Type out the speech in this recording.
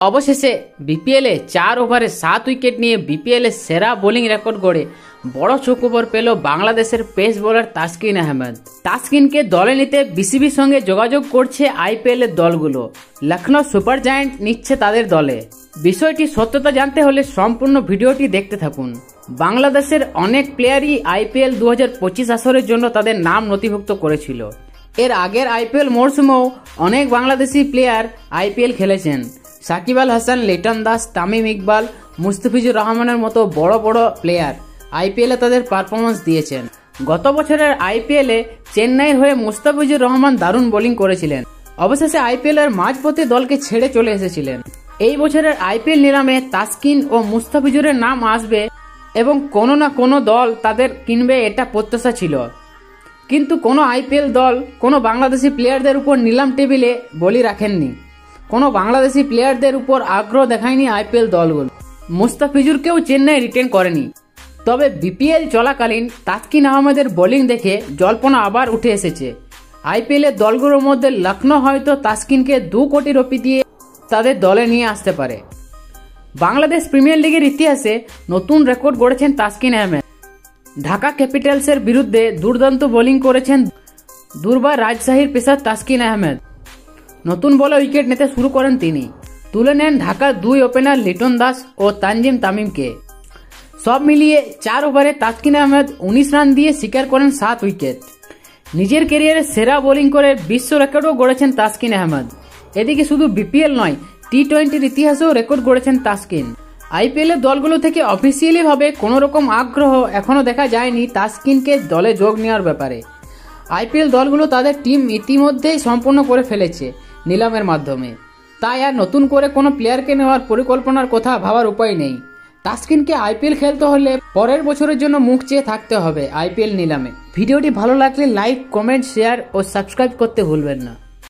অবশেষে বিপিএলে 4 ওভারে 7 উইকেট নিয়ে বিপিএলে সেরা বোলিং রেকর্ড গড়ে বড় সুখবর পেল বাংলাদেশের পেস বোলার তাসকিন আহমেদ। তাসকিনকে দলে নিতে বিসিবির সঙ্গে যোগাযোগ করছে আইপিএল এর দলগুলো। লখনৌ সুপার জায়ান্ট নিচ্ছে তাদের দলে। বিষয়টি সত্যতা জানতে হলে সম্পূর্ণ ভিডিওটি দেখতে থাকুন। বাংলাদেশের অনেক প্লেয়ারই আইপিএল 2025 আসরের জন্য তাদের নাম নথিভুক্ত করেছিল। এর আগের আইপিএল মরশুমেও অনেক বাংলাদেশি প্লেয়ার আইপিএল খেলেছেন। সাকিব আল হাসান, লিটন দাস, তামিম ইকবাল, মুস্তাফিজুর রহমানের মতো বড় বড় প্লেয়ার আইপিএলে তাদের পারফরমেন্স দিয়েছেন। গত বছরের আইপিএলে চেন্নাইয়ের হয়ে মুস্তাফিজুর রহমান দারুণ বোলিং করেছিলেন। অবশেষে আইপিএল এর মাঝপথে দলকে ছেড়ে চলে এসেছিলেন। এই বছরের আইপিএল নিলামে তাসকিন ও মুস্তাফিজুরের নাম আসবে এবং কোনো না কোনো দল তাদের কিনবে, এটা প্রত্যাশা ছিল। কিন্তু কোনো আইপিএল দল কোনো বাংলাদেশি প্লেয়ারদের উপর নিলাম টেবিলে বলি রাখেননি। কোনো বাংলাদেশি প্লেয়ারদের উপর আগ্রহ দেখায়নি আইপিএল দলগুলো। মুস্তাফিজুরকেও চেন্নাই রিটেন করেনি। তবে বিপিএল চলাকালীন তাসকিন আহমেদের বোলিং দেখে জল্পনা আবার উঠে এসেছে। আইপিএল এর দলগুলোর মধ্যে লখনৌ হয়তো তাসকিনকে 2 কোটি রুপি দিয়ে তাদের দলে নিয়ে আসতে পারে। বাংলাদেশ প্রিমিয়ার লিগের ইতিহাসে নতুন রেকর্ড গড়েছেন তাসকিন আহমেদ। ঢাকা ক্যাপিটালসের বিরুদ্ধে দুর্দান্ত বোলিং করেছেন দুর্বার রাজশাহীর পেসার তাসকিন আহমেদ। নতুন বলে উইকেট নিতে শুরু করেন তিনি। তুলে নেন ঢাকার 2 ওপেনার লিটন দাস ও তানজিম তামিমকে। সব মিলিয়ে 4 ওভারে তাসকিন আহমেদ 19 রান দিয়ে শিকার করেন 7 উইকেট। নিজের ক্যারিয়ারে সেরা বোলিং করে বিশ্ব রেকর্ডও গড়েছেন তাসকিন আহমেদ। এদিকে শুধু বিপিএল নয়, টি-20 ইতিহাসেও রেকর্ড গড়েছেন তাসকিন। আইপিএল এর দলগুলো থেকে অফিসিয়ালি ভাবে কোনো রকম আগ্রহ এখনো দেখা যায়নি তাসকিনকে দলে যোগ নেওয়ার ব্যাপারে। আইপিএল দলগুলো তাদের টিম ইতিমধ্যেই সম্পূর্ণ করে ফেলেছে নিলামের মাধ্যমে। তাই আর নতুন করে কোনো প্লেয়ারকে নেওয়ার পরিকল্পনার কথা ভাবার উপায় নেই। তাসকিনকে আইপিএল খেলতে হলে পরের বছরের জন্য মুখ চেয়ে থাকতে হবে আইপিএল নিলামে। ভিডিওটি ভালো লাগলে লাইক, কমেন্ট, শেয়ার ও সাবস্ক্রাইব করতে ভুলবেন না।